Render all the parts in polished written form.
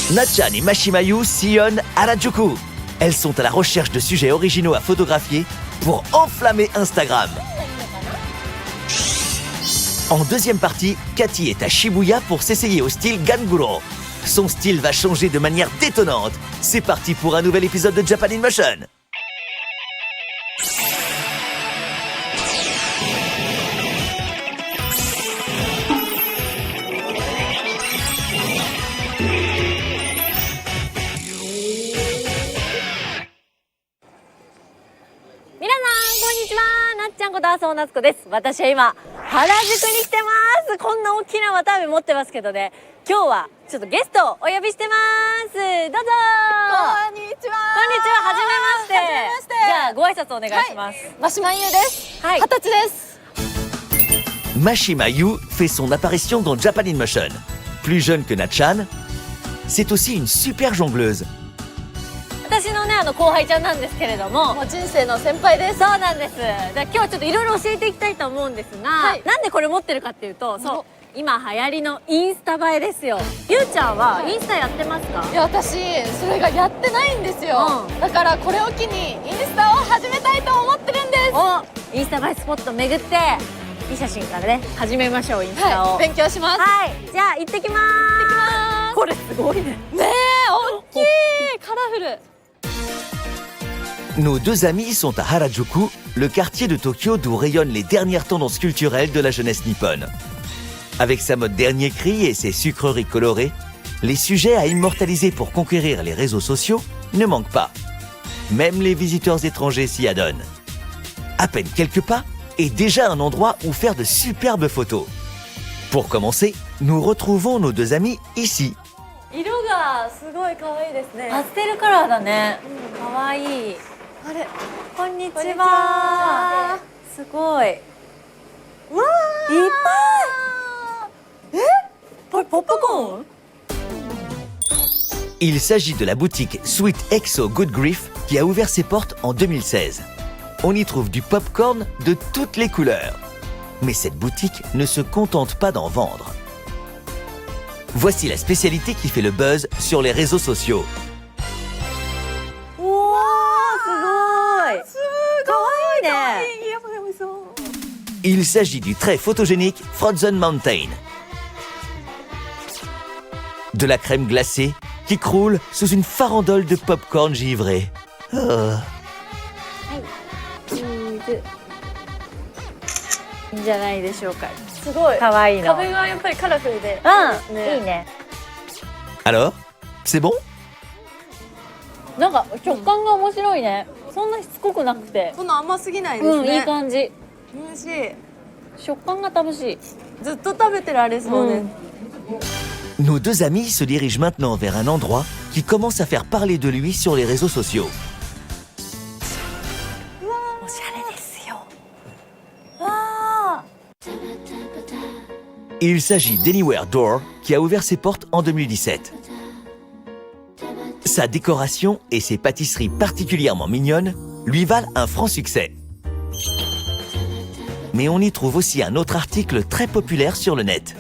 Natchan et Mashimayu sillonnent Harajuku. Elles sont à la recherche de sujets originaux à photographier pour enflammer Instagram. En deuxième partie, Cathy est à Shibuya pour s'essayer au style Ganguro. Son style va changer de manière détonnante. C'est parti pour un nouvel épisode de Japan in Motion.麻生夏子です。私は今原宿に来てます。こんな大きな綿あめ持ってますけどね、今日はちょっとゲストをお呼びしてます。どうぞ。こんにちは。こんにちは。はじめまして。じゃあご挨拶お願いします。マシマユです。はい。20歳です。Mashimayu fait son apparition dans Japan in Motion. Plus jeune que Natchan, c'est aussi une super jongleuse. 私のね後輩ちゃんなんですけれども、もう人生の先輩です。そうなんです。今日はちょっといろいろ教えていきたいと思うんですが、はい、なんでこれ持ってるかっていうと、そう今流行りのインスタ映えですよ。ゆうちゃんはインスタやってますか？いや私それがやってないんですよ、だからこれを機にインスタを始めたいと思ってるんです。インスタ映えスポット巡っていい写真からね始めましょう。インスタを、はい、勉強します。はい、じゃあ行ってきます。これすごいね。ねえ、大きい、カラフル。Nos deux amis sont à Harajuku, le quartier de Tokyo d'où rayonnent les dernières tendances culturelles de la jeunesse nippone. Avec sa mode dernier cri et ses sucreries colorées, les sujets à immortaliser pour conquérir les réseaux sociaux ne manquent pas. Même les visiteurs étrangers s'y adonnent. À peine quelques pas, et déjà un endroit où faire de superbes photos. Pour commencer, nous retrouvons nos deux amis ici. 色がすごい可愛いですね。パステルカラーだね。可愛い。あれ、こんにちは。すごい。わー、いっぱい。これポップコーンIl s'agit de la boutique Sweet Exo Good Grief qui a ouvert ses portes en 2016. On y trouve du popcorn de toutes les couleurs. Mais cette boutique ne se contente pas d'en vendre. Voici la spécialité qui fait le buzz sur les réseaux sociaux. Il s'agit du très photogénique Frozen Mountain. De la crème glacée qui croule sous une farandole de popcorn givré. Oh. いいんじゃないでしょうか。すごい。可愛いの。壁がやっぱりカラフルで。うん、いいね。Alors, c'est bon? なんか食感が面白いね。そんなしつこくなくて。そんな甘すぎないですね。いい感じ。美味しい。食感が楽しい。ずっと食べてられそうです。Nos deux amis se dirigent maintenant vers un endroit qui commence à faire parler de lui sur les réseaux sociaux. Il s'agit d'Anywhere Door qui a ouvert ses portes en 2017. Sa décoration et ses pâtisseries particulièrement mignonnes lui valent un franc succès. Mais on y trouve aussi un autre article très populaire sur le net.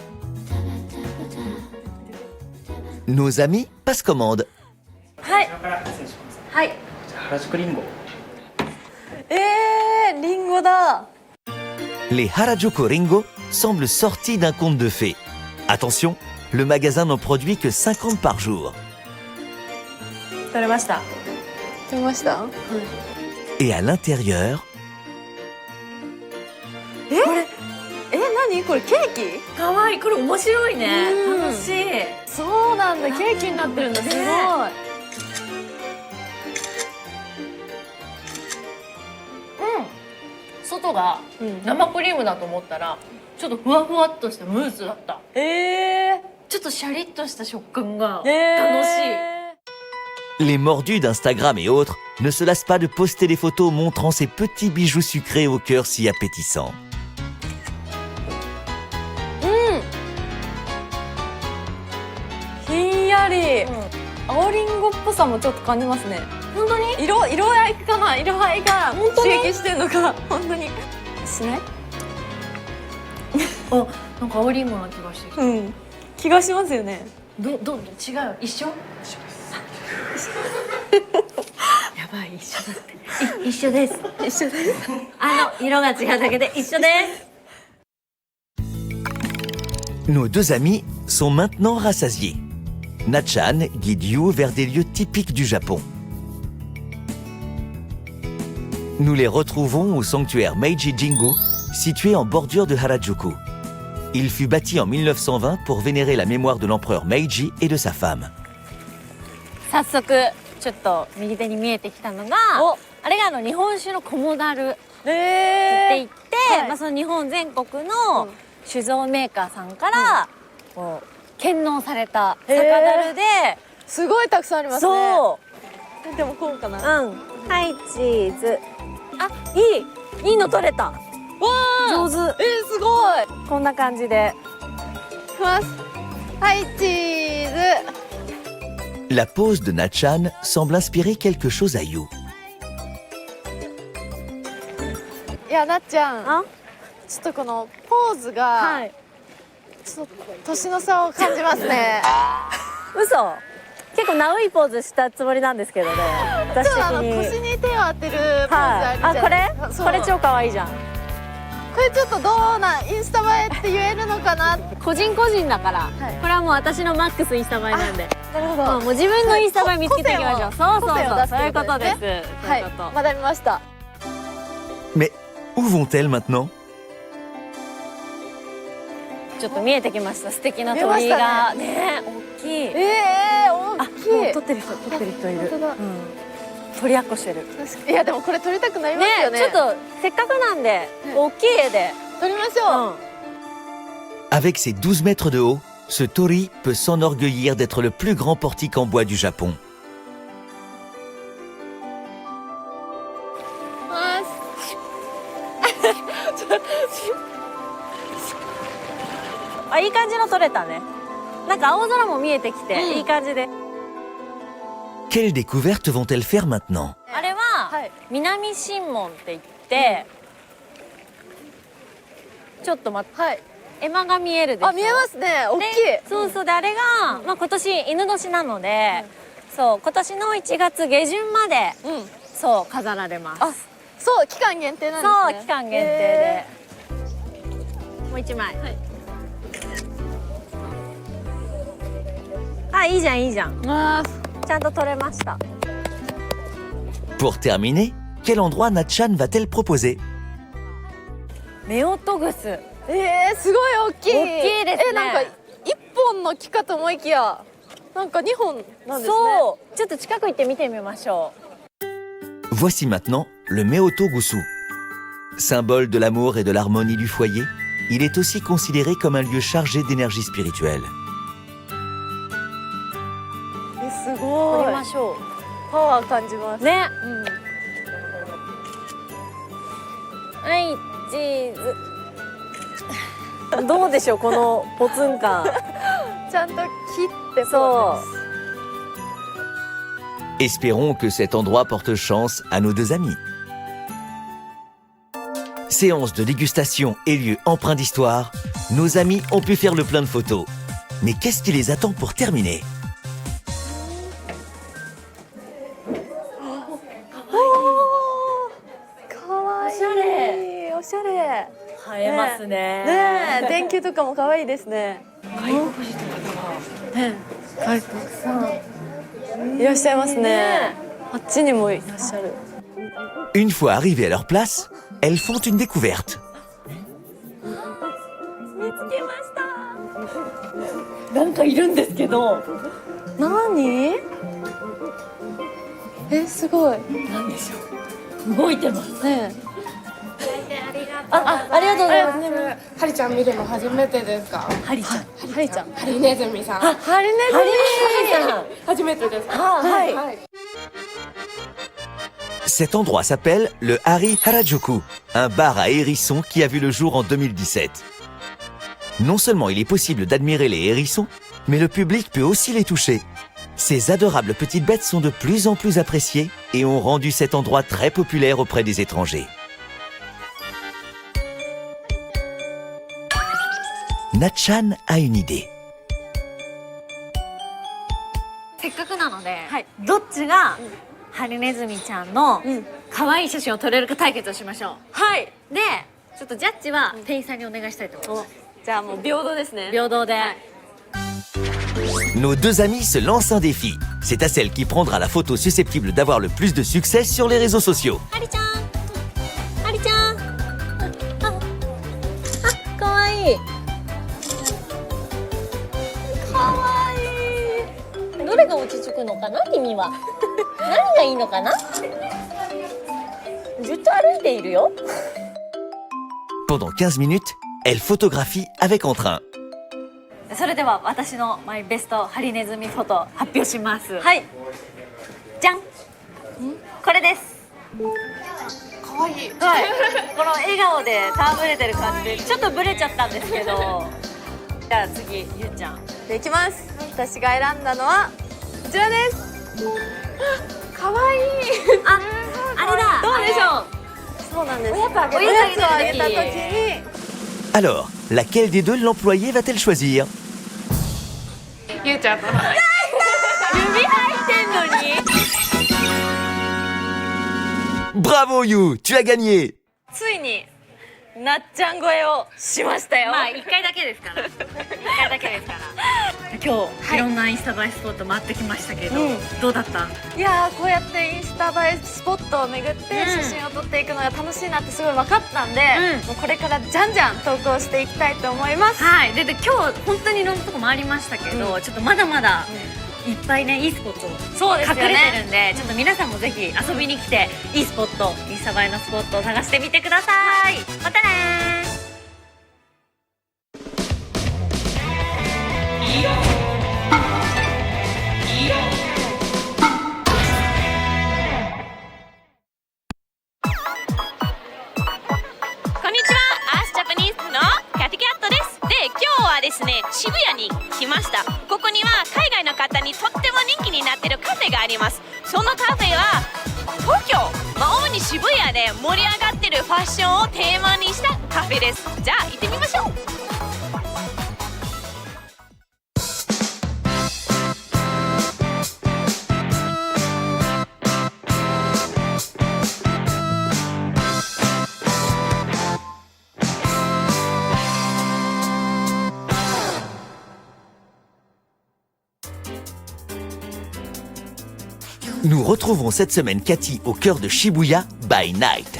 Nos amis passent commande. はい。はい。原宿リンゴ。リンゴだ。 Les Harajuku Ringo semblent sortis d'un conte de fées. Attention, le magasin n'en produit que 50 par jour. 取れました。取れました。Et à l'intérieur, 何これケーキ？可愛い。これ面白いね。楽しい。そうなんだ。ケーキになってるんだ。すごい。外が生クリームだと思ったらちょっとふわふわっとしたムースだった。ちょっとシャリッとした食感が楽しい。 les mordus d'Instagram et autres ne se lassent pas de poster des photos montrant ces petits bijoux sucrés au cœur si appétissant. ひんやり。青りんごっぽさもちょっと感じますね。本当に？色合いかな。色合いが刺激してるのか本当にしない？あ、なんか青りんごな気がしてきた。気がしますよね。違う一緒？やばい一緒だって一緒です一緒です色が違うだけで一緒です Nos deux amis sont maintenant rassasiés. Na-chan guide Yu vers des lieux typiques du Japon. Nous les retrouvons au sanctuaire Meiji Jingu, situé en bordure de Harajuku. Il fut bâti en 1920 pour vénérer la mémoire de l'empereur Meiji et de sa femme. 早速ちょっと右手に見えてきたのがあれが日本酒のコモダルって言って、その日本全国の酒造メーカーさんからこう献納された酒樽で、すごいたくさんありますね。そうでもこうかな。はいチーズいいの取れた。わ上手。すごい。こんな感じでいきます。はいチーズ。La pose de Na-chan semble inspirer quelque chose à Yu. いやなっちゃん、ちょっとこのポーズが、ちょっと年の差を感じますね。嘘。結構ナウイポーズしたつもりなんですけどね。私的に。腰に手を当てるポーズあるじゃん。これ超可愛いじゃん。これちょっとどうなインスタ映えって言えるのかな。個人だから、これはもう私のマックスインスタ映えなんで。なるほど。もう自分のインスタ映え見つけていきましょう。そういうことです。はい、学びました。Mais où vont-elles maintenant? ちょっと見えてきました。素敵な鳥居がね、大きい。大きい。撮ってる人いる。撮りやっこしてる。いやでもこれ撮りたくなりますよね。ちょっとせっかくなんで大きい絵で撮りましょう。Avec ses 12 mètres de haut, ce torii peut s'enorgueillir d'être le plus grand portique en bois du Japon. いい感じの撮れたね。なんか青空も見えてきて、いい感じで。Quelles découvertes vont-elles faire maintenant? あれは、南神門って言って、ちょっと待って、絵馬が見えるでしょ。見えますね。大きい。そうであれが、今年犬年なので、今年の1月下旬まで、飾られます。そう期間限定なんですね。期間限定で。もう一枚。いいじゃん。ちゃんと撮れました。 Pour terminer, quel endroit Na-chan va-t-elle proposer? 夫婦。すごい大きい。大きいですね。なんか一本の木かと思いきや、なんか2本なんですね。ちょっと近く行って見てみましょう。Voici maintenant le Meoto-gusu. Symbole de l'amour et de l'harmonie du foyer, il est aussi considéré comme un lieu chargé d'énergie spirituelle. すごい。撮りましょう。パワー感じます。ね。はいチーズ。どうでしょうこのポツン感。ちゃんと切ってそう。Espérons que cet endroit porte chance à nos deux amis. Séance de dégustation et lieu empreint d'histoire, nos amis ont pu faire le plein de photos. Mais qu'est-ce qui les attend pour terminer? おしゃれ。映えますね。電球とかも可愛いですね。外国人の方がたくさんいらっしゃいますね。あっちにもいらっしゃる。Une fois arrivées à leur place, elles font une découverte. 見つけました。なんかいるんですけど。何？すごい。なんでしょう。動いてますね。ありがとうございます。ハリちゃん見るの初めてですか？ハリちゃん。ハリネズミさん。ハリネズミさん。初めてですか？はい。Cet endroit s'appelle le Hari Harajuku, un bar à hérissons qui a vu le jour en 2017. Non seulement il est possible d'admirer les hérissons, mais le public peut aussi les toucher. Ces adorables petites bêtes sont de plus en plus appréciées et ont rendu cet endroit très populaire auprès des étrangers. Na-chan a une idée. せっかくなので、はいどっちがハリネズミちゃんのうん可愛い写真を撮れるか対決をしましょう。はいでちょっとジャッジは店員さんにお願いしたいと思います。じゃあもう平等ですね。平等で、Nos deux amis se lancent un défi. C'est à celle qui prendra la photo susceptible d'avoir le plus de succès sur les réseaux sociaux. ハリちゃん、ハリちゃん、かわいい。かわいい。どれが落ち着くのかな、君は。何がいいのかな。ずっと歩いているよ。Pendant 15 minutes, elle photographie avec entrain. それでは私のマイベストハリネズミフォト発表します。はい。じゃん。これです。可愛いい。はい。この笑顔で戯れてる感じでちょっとブレちゃったんですけど。じゃあ次ゆうちゃん。でいきます。私が選んだのはこちらです。可愛いい。あ、あれだ。どうでしょう。そうなんです。おやつをあげた時に。Alors, laquelle des deux l'employé va-t-elle choisir? ゆうちゃんと。指入ってんのに。Bravo You, tu as gagné! ついになっちゃん超えをしましたよ。まあ一回だけですから。一回だけですから。今日、いろんなインスタ映えスポット回ってきましたけど、どうだった？いやーこうやってインスタ映えスポットを巡って写真を撮っていくのが楽しいなってすごい分かったんで、もうこれからじゃんじゃん投稿していきたいと思います。はい。で今日本当にいろんなとこ回りましたけど、ちょっとまだまだいっぱいねいいスポットそうですよね隠れてるんで、ちょっと皆さんもぜひ遊びに来ていいスポット、インスタ映えのスポットを探してみてください。またねー。こんにちは、アースジャパニーズのカティキャットです。で、今日はですね、渋谷に来ました。ここには海外の方にとっても人気になっているカフェがあります。そのカフェは東京、主に渋谷で盛り上がっているファッションをテーマにしたカフェです。じゃあ行ってみましょう。Nous retrouvons cette semaine Cathy au cœur de Shibuya by Night.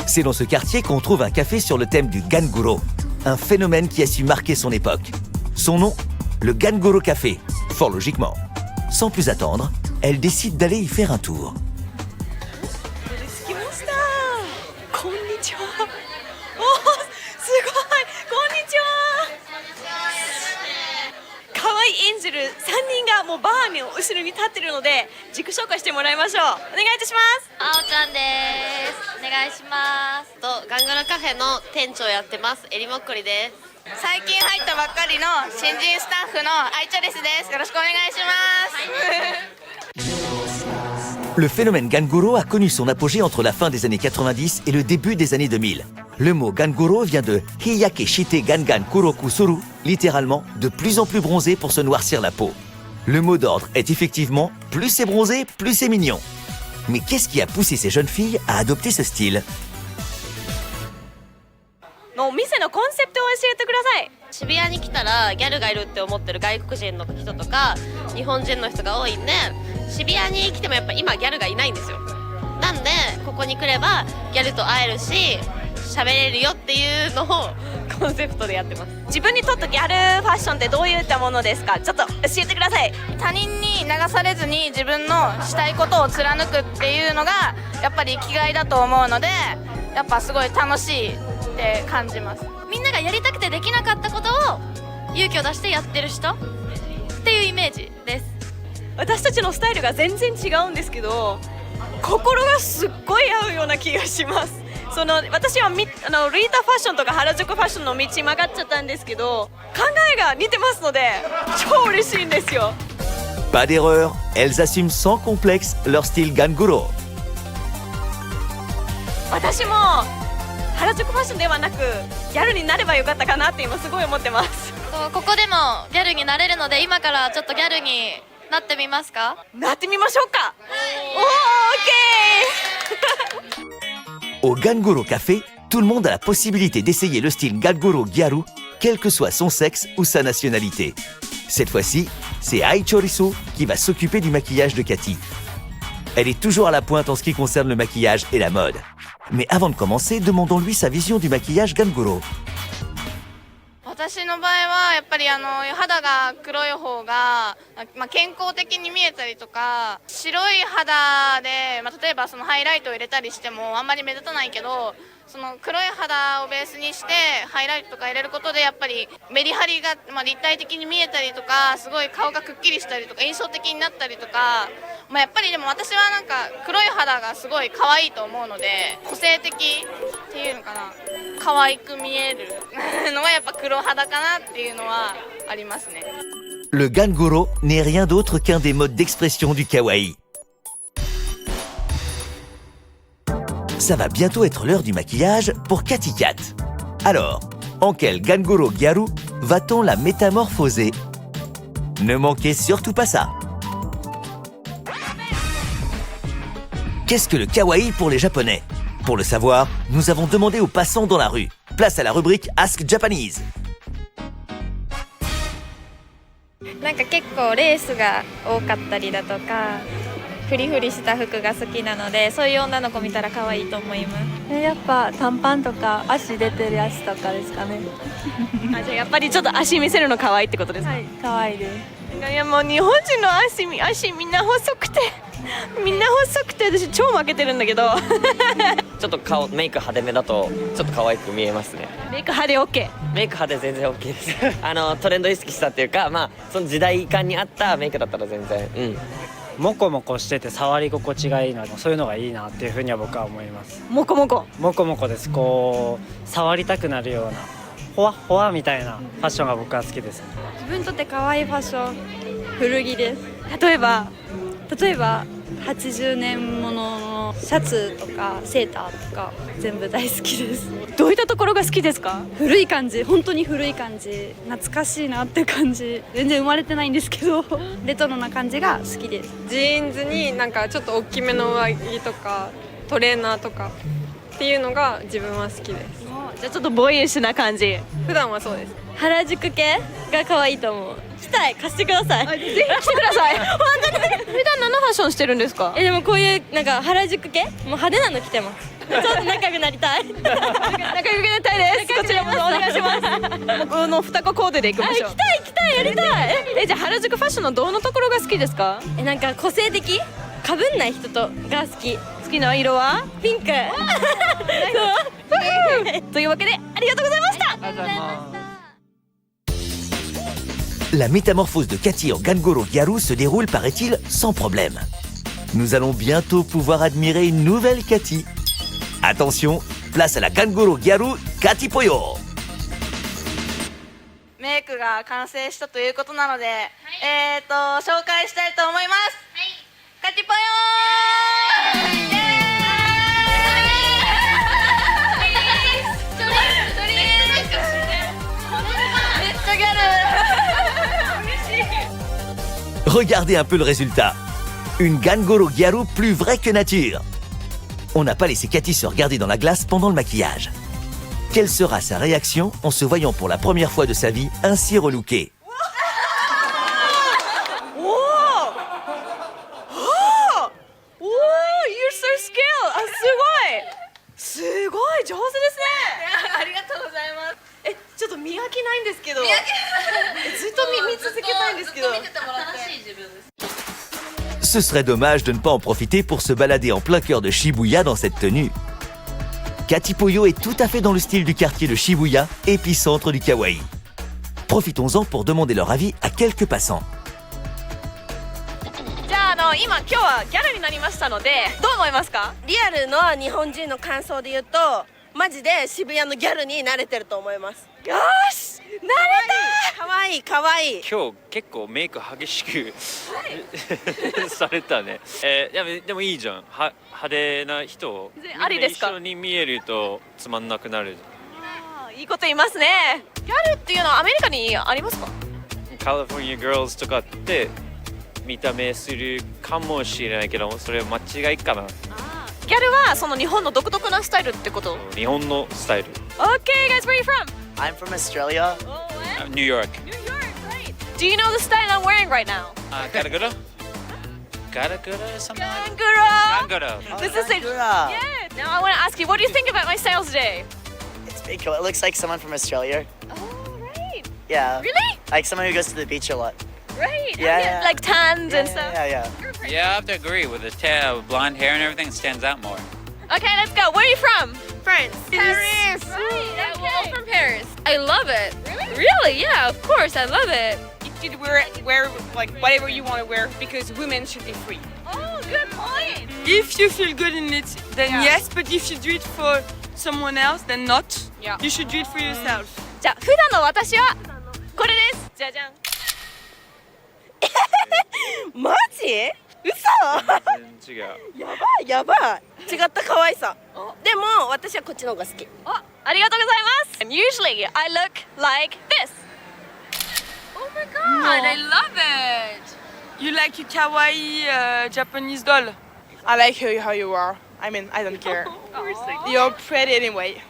C'est dans ce quartier qu'on trouve un café sur le thème du Ganguro, un phénomène qui a su marquer son époque. Son nom, le Ganguro Café, fort logiquement. Sans plus attendre, elle décide d'aller y faire un tour. 着きました。こんにちは。おー、すごい。こんにちは。可愛いエンジェル3人がもうバーの後ろに立ってるので自己紹介してもらいましょう。お願いいたします。あおちゃんです。お願いします。ガングロカフェの店長やってます。えりもっこりです。最近入ったばっかりの新人スタッフのアイチョリスです。よろしくお願いします。Le phénomène Ganguro a connu son apogée entre la fin des années 90 et le début des années 2000. Le mot Ganguro vient de Hiyake Shite Gangan Kuroku Suru, littéralement de plus en plus bronzé pour se noircir la peau. Le mot d'ordre est effectivement plus c'est bronzé, plus c'est mignon. Mais qu'est-ce qui a poussé ces jeunes filles à adopter ce style? のお店のコンセプトを教えてください。渋谷に来たらギャルがいるって思ってる外国人の人とか日本人の人が多いんで、渋谷に来てもやっぱ今ギャルがいないんですよ。なんでここに来ればギャルと会えるし喋れるよっていうのをコンセプトでやってます。自分にとってギャルファッションってどういったものですか？ちょっと教えてください。他人に流されずに自分のしたいことを貫くっていうのがやっぱり生きがいだと思うので、やっぱすごい楽しいって感じます。みんながやりたくてできなかったことを勇気を出してやってる人っていうイメージです。私たちのスタイルが全然違うんですけど、心がすっごい合うような気がします。私はリータファッションとか原宿ファッションの道曲がっちゃったんですけど、考えが似てますので超嬉しいんですよ。 Pas d'erreur, elles assument sans complexe leur style Ganguro. 私も原宿ファッションではなくギャルになればよかったかなって今すごい思ってます。ここでもギャルになれるので今からちょっとギャルになってみますか？なってみましょうか。Au Ganguro Café, tout le monde a la possibilité d'essayer le style Ganguro Gyaru, quel que soit son sexe ou sa nationalité. Cette fois-ci, c'est Ai Chorisu qui va s'occuper du maquillage de Cathy. Elle est toujours à la pointe en ce qui concerne le maquillage et la mode. Mais avant de commencer, demandons-lui sa vision du maquillage Ganguro. 私の場合はやっぱり肌が黒い方が、健康的に見えたりとか、白い肌で、例えばそのハイライトを入れたりしてもあんまり目立たないけど、その黒い肌をベースにしてハイライトとか入れることでやっぱりメリハリが、立体的に見えたりとか、すごい顔がくっきりしたりとか印象的になったりとか、やっぱりでも私はなんか黒い肌がすごい可愛いと思うので、個性的っていうのかな、可愛く見えるのはやっぱ黒肌かなっていうのはありますね。Le Ganguro n'est rien d'autre qu'un des modes d'expression du kawaii. Ça va bientôt être l'heure du maquillage pour Cathy Cat. Alors, en quel Ganguro Gyaru va-t-on la métamorphoser? Ne manquez surtout pas ça. Qu'est-ce que le kawaii pour les Japonais? Pour le savoir, nous avons demandé aux passants dans la rue. Place à la rubrique Ask Japanese. なんか結構レースが多かったりだとか、フリフリした服が好きなので、そういう女の子見たら可愛いと思います。やっぱ短パンとか足出てるやつとかですかね。じゃあやっぱりちょっと足見せるの可愛いってことですか？はい、可愛いです。いやもう日本人の足みんな細くて私超負けてるんだけどちょっとメイク派手めだとちょっと可愛く見えますね。メイク派で OK？ メイク派で全然 OK ですトレンド意識したっていうか、その時代感に合ったメイクだったら全然モコモコしてて触り心地がいいので、そういうのがいいなっていうふうには僕は思います。モコモコです。こう触りたくなるようなほわほわみたいなファッションが僕は好きです。自分にとって可愛いファッション、古着です。例えば80年もののシャツとかセーターとか全部大好きです。どういったところが好きですか？古い感じ、本当に古い感じ、懐かしいなって感じ。全然生まれてないんですけどレトロな感じが好きです。ジーンズになんかちょっと大きめの上着とかトレーナーとかっていうのが自分は好きです。じゃあちょっとボーイッシュな感じ。普段はそうです。原宿系が可愛いと思う。着たい、貸してください。ぜひ来てください本当に普段何のファッションしてるんですか？でもこういうなんか原宿系もう派手なの着てます。ちょっと仲良くなりたい仲良くなりたいです。こちらもお願いしますこの双子コーデでいきましょう。着たいやりたい。じゃあ原宿ファッションのどのところが好きですか？なんか個性的、かぶんない人が好き。好きな色はピンクというわけでありがとうございました。La métamorphose de Cathy en Ganguro Gyaru se déroule, paraît-il, sans problème. Nous allons bientôt pouvoir admirer une nouvelle Cathy. Attention, place à la Ganguro Gyaru Cathy Poyo. メイクが完成したということなので、紹介したいと思います。カティポヨー。めっちゃギャル。Regardez un peu le résultat. Une Ganguro Gyaru plus vraie que nature. On n'a pas laissé Cathy se regarder dans la glace pendant le maquillage. Quelle sera sa réaction en se voyant pour la première fois de sa vie ainsi relookée? You're so skilled! すごい上手ですね。ありがとうございます。ちょっと磨きないんですけど。ずっと見続けたいんですけど。Ce serait dommage de ne pas en profiter pour se balader en plein cœur de Shibuya dans cette tenue. Cathy Poyo est tout à fait dans le style du quartier de Shibuya, épicentre du kawaii. Profitons-en pour demander leur avis à quelques passants. じゃあ今日はギャルになりましたのでどう思いますか？リアルの日本人の感想で言うとマジで渋谷のギャルに慣れてると思います。よし、慣れた。かわいいかわいい。今日結構メイク激しくされたね。でもいいじゃん。派手な人ありですか？一緒に見えるとつまんなくなる。いいこと言いますね。ギャルっていうのはアメリカにありますか？カリフォルニアガールズとかって見た目するかもしれないけどそれは間違いかな。ギャルはその日本の独特なスタイルってこと？日本のスタイル。 Okay, guys, where are you from? I'm from Australia. New York. Do you know the style I'm wearing right now? Garagura? Garagura or something? Gangura! Gangura. This is it. Gangura. Yeah. Now I want to ask you, what do you think about my style today? It's pretty cool. It looks like someone from Australia. Oh, right. Yeah. Really? Like someone who goes to the beach a lot. Right. Yeah, Oh, yeah. Like tans Yeah, and stuff. yeah, yeah. Yeah, I have to agree with the blonde hair and everything stands out more. Okay, let's go. Where are you from? France. Paris. Right. Yeah, we're all Okay. from Paris. I love it. Really? Yeah, of course. I love it. You should wear like whatever you want to wear because women should be free. Oh, good point. If you feel good in it, then yes. But if you do it for someone else, then not. Yeah. You should do it for yourself. じゃあ普段の私はこれです。じゃじゃん。マジ？嘘？全然違う。やばいやばい。違った可愛さ。でも私はこっちの方が好き。ありがとうございます。And usually I look like this. Oh my god, I love it. You like a kawaii Japanese doll? I like how you are. I mean, I don't care. You're pretty anyway.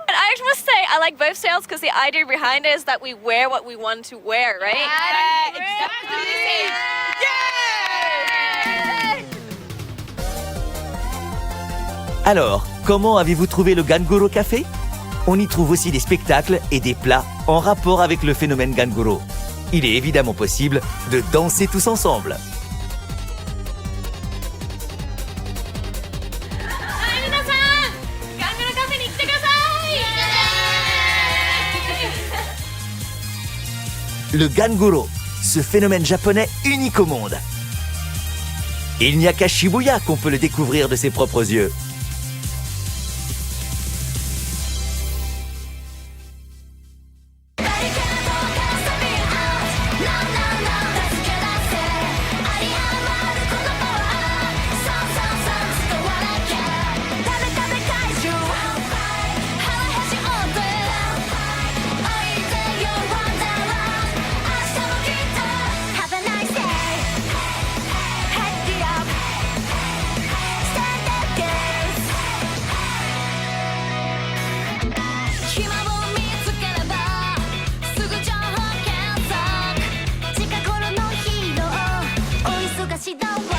And I just must say, I like both styles because the idea behind it is that we wear what we want to wear, right? Exactly the same. Alors, comment avez-vous trouvé le Ganguro Café? On y trouve aussi des spectacles et des plats en rapport avec le phénomène Ganguro. Il est évidemment possible de danser tous ensemble. Le Ganguro, ce phénomène japonais unique au monde. Il n'y a qu'à Shibuya qu'on peut le découvrir de ses propres yeux. She don't